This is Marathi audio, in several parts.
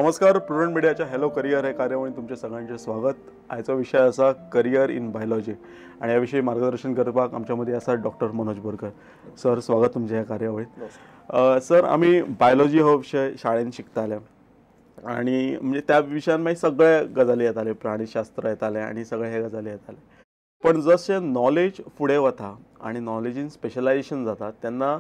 नमस्कार. प्रुडंट मीडियाच्या हॅलो करियर हे कार्यावळीत तुमचे सगळ्यांचे स्वागत. आजचा विषय असा करियर इन बायोलॉजी आणि याविषयी मार्गदर्शन करपाक आमच्यामध्ये आसा डॉक्टर मनोज बोरकर. सर, स्वागत तुमच्या ह्या कार्यावळीत. सर, आम्ही बायोलॉजी हो विषय शाळेत शिकताले आणि म्हणजे त्या विशयान मागीर सगळे गजाली येताले, प्राणीशास्त्र येताले आणि सगळे हे गजाली येताले. पण जसे नॉलेज फुडें वता आणि नॉलेजीन स्पेशलायझेशन जाता तेन्ना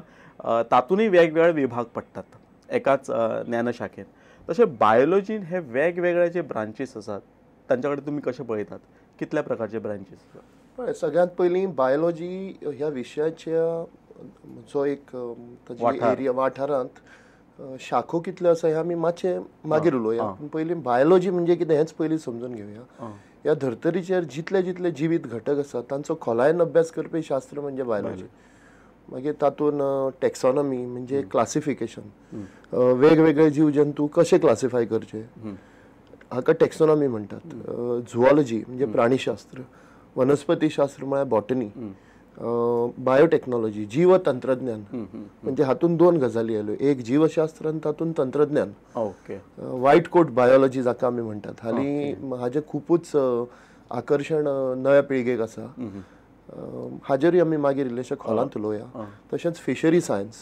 तातूंतय वेगवेगळे विभाग पडटात एकाच ज्ञानशाखेत. तसे बायोलॉजीन हे वेगवेगळे जे ब्रांचीस आसात तांच्याकडे तुम्ही कशे पळयतात? कितल्या प्रकारचे ब्रांचीस आसात? सगळ्यात पयलीं बायोलॉजी ह्या विशयाच्या जो एक एरिया वाठारांत शाखो कितल्यो आसा हे आमी मातशे मागीर उलोवया. पूण पयलीं बायोलॉजी म्हणजे कितें हेंच पयलीं समजून घेवया. ह्या धर्तरीचेर जितले जितले जिवीत घटक आसात तांचो खोलायेन अभ्यास करपी शास्त्र म्हणजे बायोलॉजी. मागीर तातूंत टॅक्सॉनॉमी म्हणजे क्लासिफिकेशन, वेगवेगळे जीव जंतू कशे क्लासिफाय करचे हाका टॅक्सॉनॉमी म्हणटात. झुऑलॉजी म्हणजे प्राणीशास्त्र, वनस्पतीशास्त्र म्हळ्यार बॉटनी, बायोटेक्नॉलॉजी जीव तंत्रज्ञान म्हणजे हातूंत दोन गजाली आयल्यो, एक जीवशास्त्र आनी तातूंत तंत्रज्ञान. व्हायट कोट बायोलॉजी जाका आमी म्हणटात. हालीं हाजें खुबूच आकर्शण नव्या पिळगेक आसा. हाजेरूय आमी मागीर इल्लेशे खोलांत उलोवया. तशेंच फिशरी सायन्स.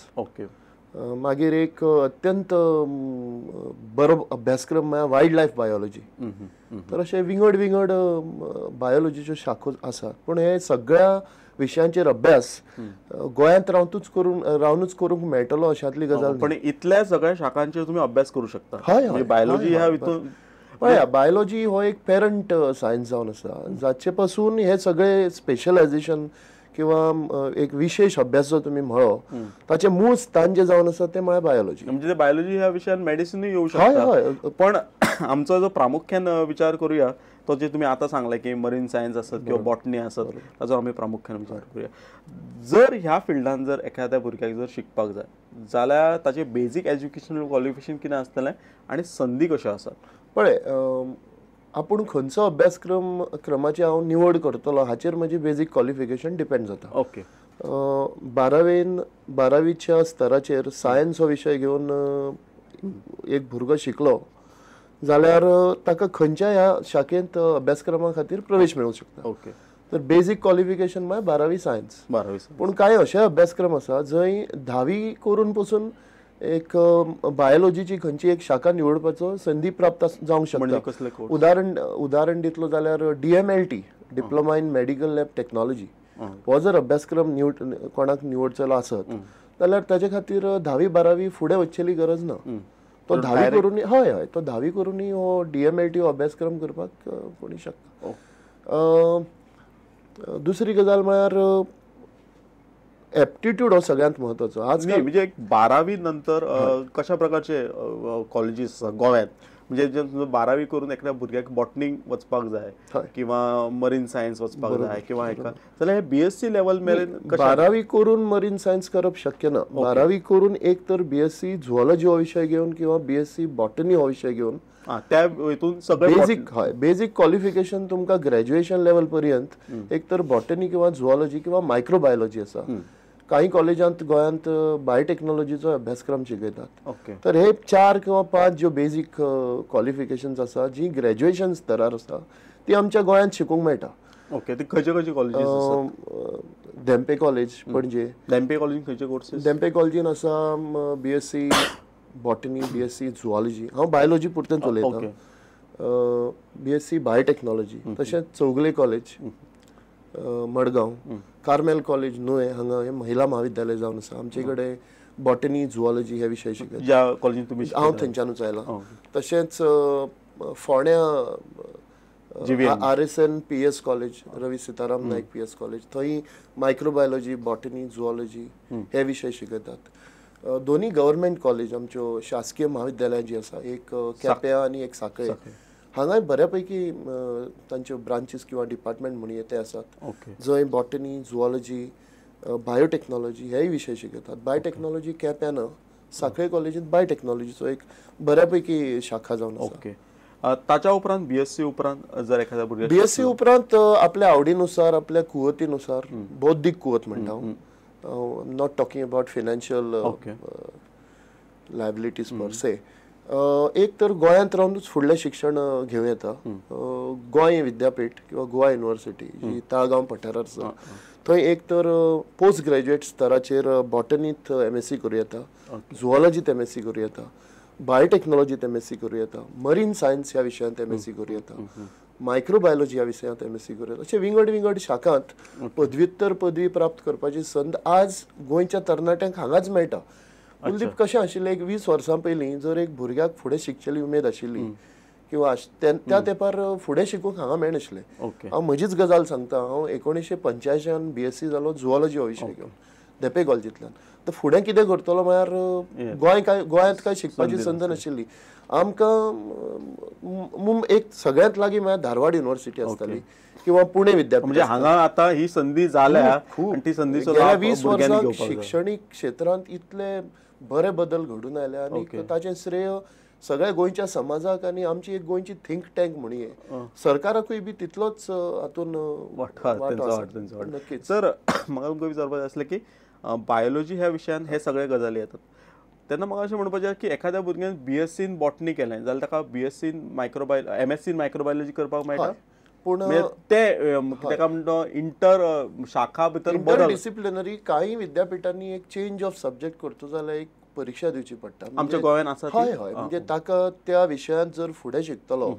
मागीर एक अत्यंत बरो अभ्यासक्रम म्हळ्यार वायल्ड लायफ बायोलॉजी. तर अशे विंगड विंगड बायोलॉजीच्यो शाखो आसात. पूण हे सगळ्या विशयांचेर अभ्यास गोंयांत रावनूच करूंक मेळटलो अशातली गजाल. पण इतल्या सगळ्या शाखांचेर तुम्ही अभ्यास करू शकता. हय, बायोलॉजी ह्या हितून बायोलॉजी हो एक पेरंट सायन्स जावन आसा, जाचे पासून हे सगळे स्पेशलायझेशन किंवा एक विशेष अभ्यास जो तुम्ही म्हणो ताचे मूळ स्थान जे जावन आसा ते म्हळ्यार बायोलॉजी. म्हणजे बायोलॉजी ह्या विशयान मेडिसिनूय येऊ शकता. पण आमचो जो प्रामुख्यान विचार करूया तो जे तुम्ही आता सांगला की मरीन सायन्स आसत किंवा बॉटनी आसत ताचो आमी प्रामुख्यान विचार करूया. जर ह्या फिल्डान जर एखाद्या भुरग्याक जर शिकपाक जाय जाल्यार ताचे बेजीक एज्युकेशनल क्वॉलिफिकेशन कितें आसतलें आणि संदी कश्यो आसात? पळय, आपूण खंयचो क्रमाची हांव निवड करतलो हाचेर म्हजी बेजीक क्वॉलिफिकेशन डिपेंड जाता. ओके. 12वीच्या स्तराचेर सायन्स हो विशय घेवन एक भुरगो शिकलो जाल्यार ताका खंयच्याय ह्या शाखेंत अभ्यासक्रमा खातीर प्रवेश मेळूंक शकता. ओके. तर बेजीक क्वॉलिफिकेशन म्हळ्यार 12वी सायन्स. पूण कांय अशे अभ्यासक्रम आसा जंय 10वी करून पसून एक बायोलॉजीची खंयची एक शाखा निवडपाचो संधी प्राप्त जावंक शकता. उदाहरण दितलो जाल्यार DMLT, diploma in medical lab technology, हो जर अभ्यासक्रम कोणाक निवडचलो आसत जाल्यार ताचे खातीर 10वी 12वी फुडें वचचेली गरज ना. तो 10वी करून तो 10वी करूनय हो DMLT हो अभ्यासक्रम करपाक कोणी शकता. दुसरी गजाल म्हळ्यार एप्टिट्यूड हो सगळ्यात महत्वाचो. आज म्हणजे 12वी नंतर कशा प्रकारचे कॉलेजीस गोव्यात म्हणजे 12वी करून एखाद्या भुरग्याक बॉटनीक वचपाक जाय किंवा मरीन सायन्स वचपाक जाय किंवा हेका जाल्यार हे BSc लेवल मेरेन 12वी करून मरीन सायन्स करप शक्य ना. 12वी करून एक तर BSc झुऑलॉजी हो विषय घेवन किंवा BSc बॉटनी हो विषय घेवन त्या हितून सगळे बेजीक क्वॉलिफिकेशन तुमकां ग्रॅज्युएशन लेवल पर्यंत एक तर बॉटनी किंवा झुऑलॉजी किंवा मायक्रोबायोलॉजी आसा. काही कॉलेजांत गोंयांत बायोटेक्नॉलॉजीचो अभ्यासक्रम शिकयतात. तर हे 4 किंवा 5 ज्यो बेजीक क्वॉलिफिकेशन्स आसा जी ग्रॅज्युएशन स्तरार आसा ती आमच्या गोंयांत शिकूंक मेळटा. ओके. ती खंयचे कॉलेजीस आसात? धेंपे कॉलेज पणजे. धेंपे कॉलेजीन खंयचे कोर्सेस? धेंपे कॉलेजीन आसा BSc बॉटनी, BSc झुऑलॉजी. हांव बायोलॉजी पुरतेंच उलयतां. BSc biotechnology. तशेंच Chowgule college Margao, Carmel college Nuvem हांगा हे महिला महाविद्यालय जावन आसा. आमचे कडेन बॉटनी झुऑलॉजी हे विशय शिकयतात. ज्या कॉलेजीन तुमी हांव थंयच्यानूच आयला. तशेंच फोण्या RSN PS कॉलेज, रवी सीताराम नायक PS कॉलेज, थंय मायक्रोबायोलॉजी, बॉटनी, झुऑलॉजी हे विशय शिकयतात. दोन्ही गव्हर्मेंट कॉलेज आमच्यो शासकीय महाविद्यालयां जी आसा, एक केप्यां आनी एक सांखळे, हांगाय बऱ्यापैकी तांच्यो ब्रांचीस किंवा डिपार्टमेंट म्हणून ते आसात जंय बॉटनी, झुऑलॉजी, बायोटेक्नॉलॉजी हेय विशय शिकयतात. बायोटेक्नॉलॉजी केप्यां ना, सांखळे कॉलेजींत बायोटेक्नॉलॉजीचो एक बऱ्यापैकी शाखा जावन आसा. ताच्या उपरांत BSc उपरांत जर एखाद्या भुरग्याक BSc उपरांत आपल्या आवडीनुसार, आपल्या कुवतीनुसार, बौद्धीक कुवत म्हणटा हांव, not talking about financial liabilities per se, एक तर गोंयांत रावनूच फुडलें शिक्षण घेवं येता. गोंय विद्यापीठ किंवा गोवा युनिव्हर्सिटी जी ताळगांव पठारार आसा थंय एक तर पोस्ट ग्रॅज्युएट स्तराचेर बॉटनींत MSc करूं येता, झुऑलॉजीत MSc करूं येता, बायोटेक्नॉलॉजीत MSc करूं येता, मरीन सायन्स ह्या विशयांत MSc करूं येता, मायक्रोबायोलॉजी ह्या विशयांत MSc करूं येता. अशे विंगड शाखांत पदव्युत्तर पदवी प्राप्त करपाची संद आज गोंयच्या तरणाट्यांक हांगाच मेळटा. कुलदीप कशें आशिल्लें, एक 20 वर्सां पयलीं जर एक भुरग्याक फुडें शिकचेली उमेद आशिल्ली किंवा त्या तेंपार फुडें शिकूंक हांगा मेळनाशिल्लें. हांव म्हजीच गजाल सांगता. हांव 1985 BSc जालो झुऑलॉजी हो विशय घेवन देपे कॉलेजींतल्यान. तर फुडें कितें करतलो म्हळ्यार गोंयांत काय शिकपाची संद नाशिल्ली. आमकां एक सगळ्यांत लागीं म्हळ्यार धारवाड युनिव्हर्सिटी आसताली किंवा पुणे विद्यापीठ. म्हणजे हांगा आता ही संधी जाल्या आणि ती संधीचो गेल्या लाभ 20 भुरग्यांनी वर्सांक घेवपाक जाय. शिक्षणीक क्षेत्रांत इतले बरे बदल घडून आयले आनी ताचें श्रेय सगळ्या गोंयच्या समाजाक आनी आमची एक गोंयची थिंक टँक म्हणून सरकाराकूय बी तितलोच हातून वांटो आसा. नक्कीच. सर म्हाका तुमकां विचारपाचें आसलें की बायोलॉजी ह्या विशयान हे सगळे गजाली येतात तेन्ना म्हाका अशें म्हणपाचें की एखाद्या भुरग्यान BSc इन बॉटनी केलें जाल्यार ताका BSc in MSc in microbiology करपाक मेळटा. पूण ते ताका म्हणटा इंटर शाखा भितर बदल डिसिप्लिनरी काही विद्यापीठांनी एक चेंज ऑफ सब्जेक्ट करतो जाल्यार एक परीक्षा दिवची पडटा. आमच्या गोंयांत आसा ती? हय हय. म्हणजे ताका त्या विशयांत जर फुडें शिकतलो,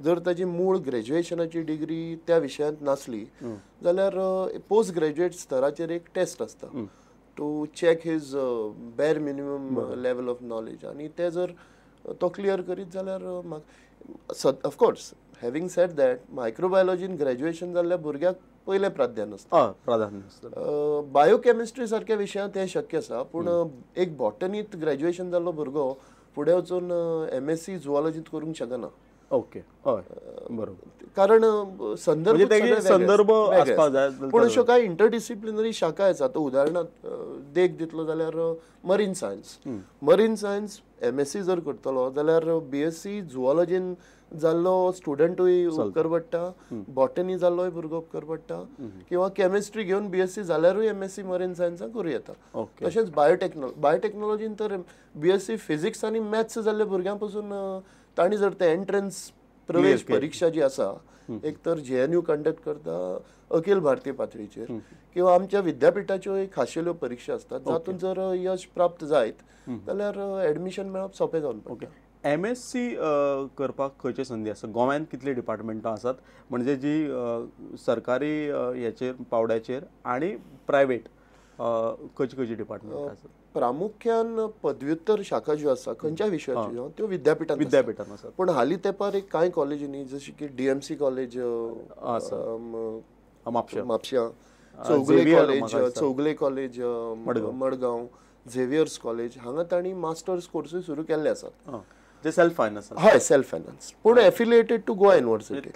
जर ताची मूळ ग्रॅज्युएशनाची डिग्री त्या विशयांत नासली जाल्यार पोस्ट ग्रॅज्युएट स्तराचेर एक टेस्ट आसता to check his bare minimum level of knowledge. आनी ते जर तो क्लियर करीत जाल्यार ऑफकोर्स हॅविंग सेड दॅट मायक्रोबायोलॉजीन ग्रॅज्युएशन जाल्ल्या भुरग्याक पयलें प्राधान्य आसता. बायोकेमिस्ट्री सारख्या विशयांत हें शक्य आसा. पूण एक बॉटनींत ग्रॅज्युएशन जाल्लो भुरगो फुडें वचून MSc झुऑलॉजींत करूंक शकना. ओके हय बरोबर. कारण संदर्भ आसपाक जाय. पूण अश्यो कांय इंटरडिसिप्लिनरी शाखा आसा. तो उदाहरणार्थ देख दितलो जाल्यार marine science. Marine science MSc जर करतलो जाल्यार BSc झुऑलॉजीन जाल्लो स्टुडंटूय उपकार पडटा, बॉटनी जाल्लोय भुरगो उपकार पडटा, किंवा केमिस्ट्री घेवन BSc जाल्यारूय MSc मरीन सायन्साक करूं येता. तशेंच बायोटेक्नॉलॉजीन तर BSc फिजिक्स आनी मॅथ्स जाल्ल्या भुरग्यां पासून तांणी जर ते एंट्रन्स प्रवेश परीक्षा जी आसा एक तर JNU कंडक्ट करता अखिल भारतीय पातळीचेर, किंवा आमच्या विद्यापीठाच्यो एक खाशेल्यो परीक्षा असतात जातून जर यश प्राप्त जायत जाल्यार ऍडमिशन मेळप सोपें जावन पडटा. MSc करपाक खंयचे संधी आसा? गोंयांत कितले डिपार्टमेंटां आसात म्हणजे जी सरकारी हेचेर पावड्याचेर आनी प्रायवेट खंयची डिपार्टमेंटां आसात? प्रामुख्यान पदव्युत्तर शाखा ज्यो आसा खंयच्या विशयाच्यो त्यो विद्यापीठांत आसात. पूण हालीं तेंपार एक कांय कॉलेजींनी जशी की DMC कॉलेज म्हापश्यां, Chowgule college Margao, Xavier's college हांगा तांणी मास्टर्स कोर्सूय सुरू केल्ले आसात. जे सेल्फ फायनान्स. हय सेल्फ फायनान्स, पूण affiliated to Goa university.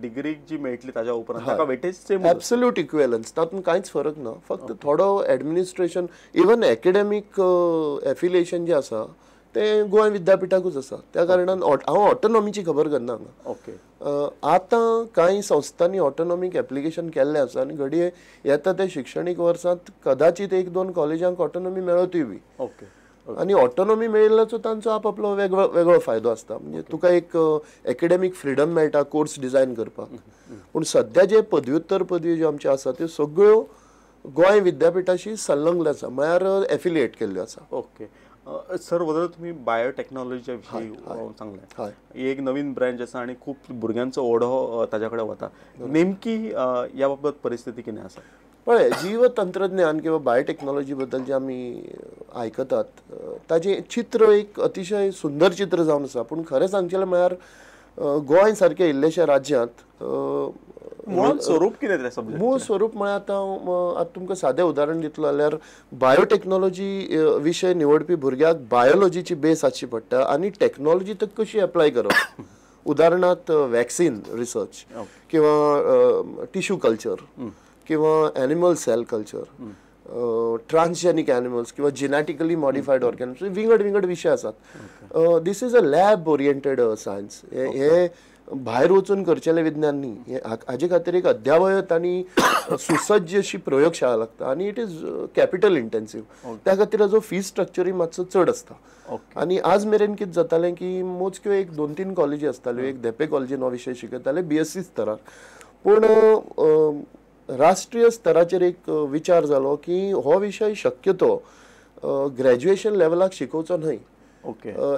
Degree जी मेळटली ताच्या उपरांत ताका वेटेज सेम एब्सोल्यूट इक्विवलन्स, तातूंत कांयच फरक ना. फक्त थोडो एडमिनिस्ट्रेशन इवन एकेडेमीक एफिलिएशन जे आसा ते गोंय विद्यापीठाकूच आसा. त्या कारणान हांव ऑटोनॉमीची खबर करना हांगा. ओके. आतां कांय संस्थांनी ऑटोनॉमीक एप्लिकेशन केल्लें आसा आनी घडये येता ते शिक्षणीक वर्सांत कदाचित 1-2 कॉलेजांक ऑटोनॉमी मेळतूय बी. ओके. आनी ऑटोनॉमी मेळिल्ल्याचो तांचो आपापलो वेगळो फायदो आसता. म्हणजे तुका एक एकेडेमीक फ्रिडम मेळटा कोर्स डिझायन करपाक. पूण सध्या जे पदव्युत्तर पदवी ज्यो आमच्यो आसा त्यो सगळ्यो गोंय विद्यापीठाशी संलग्न आसा, म्हळ्यार एफिलिएट केल्ल्यो आसा. ओके. सर वदर तुम्ही बायोटेक्नॉलॉजीच्या विशयी सांगलें. एक नवीन ब्रँच आसा आनी खूब भुरग्यांचो ओढो ताच्या कडेन वता. नेमकी ह्या बाबत परिस्थिती कितें आसा? पळय, जीव तंत्रज्ञान किंवा बायोटेक्नॉलॉजी बद्दल जे आमी आयकतात ताचें चित्र एक अतिशय सुंदर चित्र जावन आसा. पूण खरें सांगचें म्हळ्यार गोंय सारक्या इल्लेशा राज्यांत मूळ स्वरूप कितें तें सब्जेक्ट? मूळ स्वरूप म्हळ्यार आतां तुमकां सादें उदाहरण दितलो जाल्यार बायोटेक्नॉलॉजी विशय निवडपी भुरग्याक बायोलॉजीची बेस आसची पडटा आनी टेक्नॉलॉजी तर कशी एप्लाय करप. उदाहरणार्थ वॅक्सीन रिसर्च किंवा टिश्यू कल्चर किंवा animal cell culture, transgenic animals किंवा जेनेटिकली मॉडिफायड ऑर्गॅनिम्स, विंगड विंगड विशय आसात. This is a lab oriented science. हे भायर वचून करचेले विज्ञान न्ही, हाजे खातीर एक अद्यावयत आनी सुसज्ज अशी प्रयोगशाळा लागता आनी इट इज कॅपिटल इंटेन्सिव्ह. त्या खातीर हाजो फी स्ट्रक्चरूय मातसो चड आसता. आनी आज मेरेन कितें जातालें की मोजक्यो एक 2-3 कॉलेजी आसताल्यो. एक धेपे कॉलेजीन हो विशय शिकयताले BSc स्तरार. पूण राष्ट्रीय स्तराचेर एक विचार जालो की हो विशय शक्यतो ग्रॅज्युएशन लेवलाक शिकोवचो न्हय.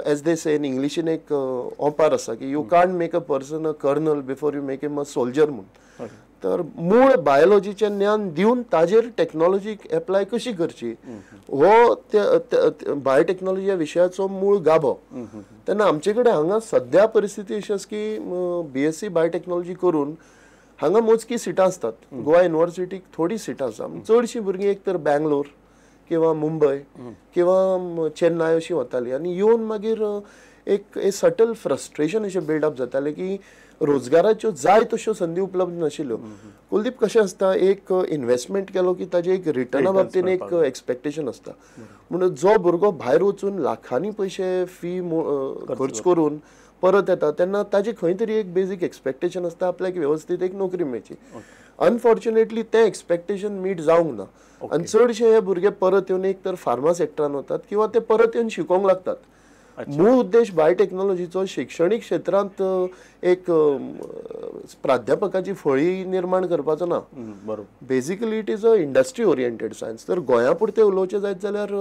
एज दे से इन इंग्लिशीन एक ओंपार आसा की you can't make a person a colonel before you make him a soldier म्हणून. तर मूळ बायोलॉजीचें ज्ञान दिवन ताजेर टॅक्नॉलॉजी एप्लाय कशी करची हो बायोटेक्नॉलॉजी ह्या विशयाचो मूळ गाभो. तेन्ना आमचे कडेन हांगा सद्या परिस्थिती अशी आसा की BSc बायोटेक्नॉलॉजी करून हांगा मोजकी सिटां आसतात. गोवा युनिव्हर्सिटीक थोडी सिटां आसा. चडशीं भुरगीं एक तर बँगलोर किंवा मुंबय किंवा चेन्नय अशी वताली आनी येवन मागीर एक सटल फ्रस्ट्रेशन अशें बिल्डअप जातालें की रोजगाराच्यो जाय तश्यो संदी उपलब्ध नाशिल्ल्यो. कुलदीप कशें आसता, एक इन्व्हेस्टमेंट केलो की ताजे एक रिटर्ना बाबतीन एक एक्सपेक्टेशन आसता. म्हणून जो भुरगो भायर वचून लाखांनी पयशे फी खर्च करून परत येता तेन्ना ताजे खंय तरी एक बेजीक एक्सपेक्टेशन आसता आपल्याक वेवस्थीत एक नोकरी मेळची. अनफॉर्च्युनेटली तें एक्सपेक्टेशन मीट जावंक ना. आनी चडशे हे भुरगे परत येवन एक तर फार्मा सेक्टरान वतात किंवा ते परत येवन शिकोवंक लागतात. मूळ उद्देश बायोटेक्नॉलॉजीचो शिक्षणीक क्षेत्रांत एक प्राध्यापकाची फळी निर्माण करपाचो ना. Basically it is a industry oriented science. तर गोंया पुरते उलोवचें जायत जाल्यार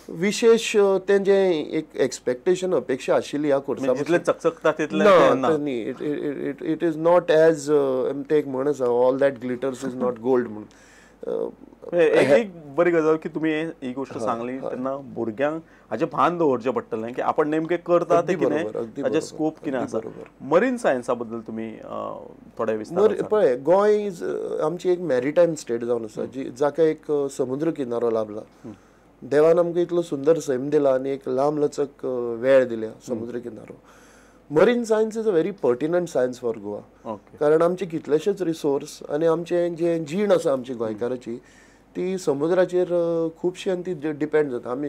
विशेष तेंचे एक एक्सपेक्टेशन अपेक्षा आशिल्ली ह्या कोर्सा न्ही. इट इज नॉट एज ते एक म्हण आसा all that glitters is not gold म्हणून. एक बरी गजाल की तुम्ही ही गोष्ट सांगली तेन्ना भुरग्यांक हाचे भान दवरचें पडटलें की आपण नेमकें करता ते कितें, ताचे स्कोप कितें आसा. मरीन सायन्सा बद्दल तुमी थोडे विस्तार. पळय, गोंय इज आमची एक मॅरिटायम स्टेट जावन आसा जाका एक समुद्र किनारो लाभला. देवान आमकां इतलो सुंदर सैम दिला आनी एक लांब लचक वेळ दिल्या समुद्र किनारो. Marine science is a very pertinent science for Goa. कारण आमचे कितलेशेच रिसोर्स आनी आमचे जे जीण आसा आमची गोंयकाराची ती समुद्राचेर खुबशी आनी ती डिपेंड जाता. आमी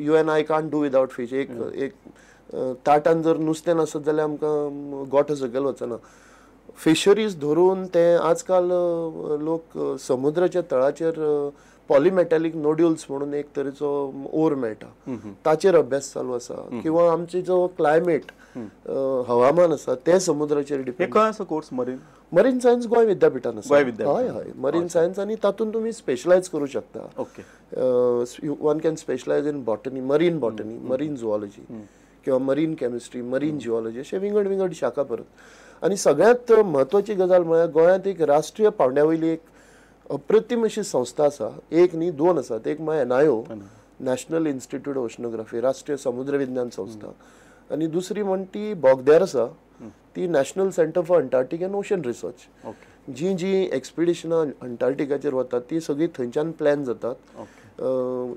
you and I can't do without fish. एक ताटान जर नुस्तें नासत जाल्यार आमकां गोठो सकयल वचना. फिशरीज धरून ते आजकाल लोक समुद्राच्या तळाचेर पॉलिमेटॅलिक नोड्युल्स म्हणून एक तरेचो ओर मेळटा, ताचेर अभ्यास चालू आसा. किंवा आमचे जो क्लायमेट हवामान आसा ते समुद्राचेर depend. Course marine science Goa विद्यापीठान आसा. हय हय, मरीन सायन्स. आनी तातूंत तुमी स्पेशलायज करूं शकता. One can specialise in botany, marine botany, marine zoology किंवा मरीन केमिस्ट्री, मरीन जिऑलॉजी अशे विंगड विंगड शाखा परत. आनी सगळ्यांत म्हत्वाची गजाल म्हळ्यार गोंयांत एक राष्ट्रीय पांवड्या एक अप्रतिम अशी संस्था आसा. एक न्ही, दोन आसात. एक म्हळ्यार NIO, national institute of oceanography, राष्ट्रीय समुद्र विज्ञान संस्था. आनी दुसरी म्हण ती बोगद्यार आसा, ती national centre for Antarctic and ocean research. जी एक्सपिडिशनां अंटार्क्टिकाचेर वतात ती सगळी थंयच्यान प्लॅन जातात.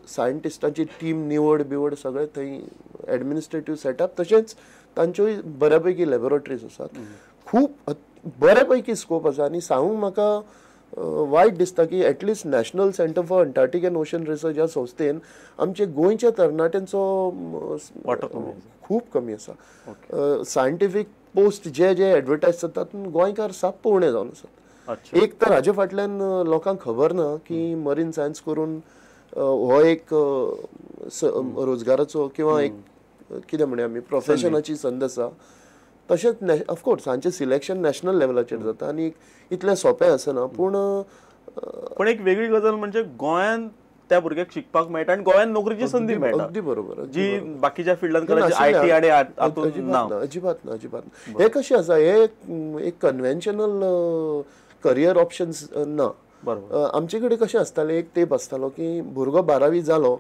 सायंटिस्टांची टीम निवड बिवड सगळे थंय एडमिनिस्ट्रेटिव्ह सेटअप, तशेंच तांच्योय बऱ्यापैकी लॅबोरेटरीज आसात. खूब बऱ्यापैकी स्कोप आसा. आनी सांगूंक म्हाका वायट दिसता की at least national centre for Antarctic and ocean research ह्या संस्थेन आमचे गोंयच्या तरणाट्यांचो खूब कमी आसा. सायंटिफीक पोस्ट जे एडवर्टायज जातात तातूंत गोंयकार साप्प उणे जावन आसात. एक तर हाजे फाटल्यान लोकांक खबर ना की मरीन सायन्स करून हो एक रोजगाराचो किंवा एक कितें म्हणया आमी प्रोफेशनाची संद आसा. तशेंच ऑफकोर्स हांचें सिलेक्शन नॅशनल लेवलाचेर जाता आनी इतलें सोंपें आसना. पूण एक वेगळी गजाल म्हणजे गोंयांत त्या भुरग्याक शिकपाक मेळटा आनी गोंयांत नोकरीची संदी मेळटा. अगदी बरोबर. जी बाकीच्या फिल्डांत IT आनी अजिबात ना. हे कशें आसा, हे एक कन्व्हेन्शनल करियर ऑप्शन्स ना. आमचे कडेन कशें आसतालें, एक तेप आसतालो की भुरगो 12वी जालो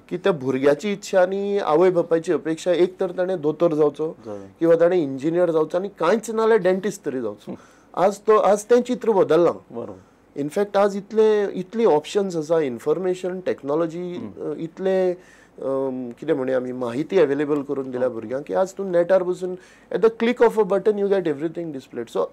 की त्या भुरग्याची इच्छा आनी आवय बापायची अपेक्षा एक तर ताणें दोतोर जावचो किंवा ताणें इंजिनियर जावचो आनी कांयच नाल्यार डेंटिस्ट तरी जावचो. आज तें चित्र बदललां. इनफॅक्ट आज इतली ऑप्शन्स आसा, इन्फॉर्मेशन टेक्नॉलॉजी इतले कितें म्हणया आमी माहिती अवेलेबल करून दिल्या भुरग्यांक की आज तूं नेटार बसून at the click of a button you get everything displayed. So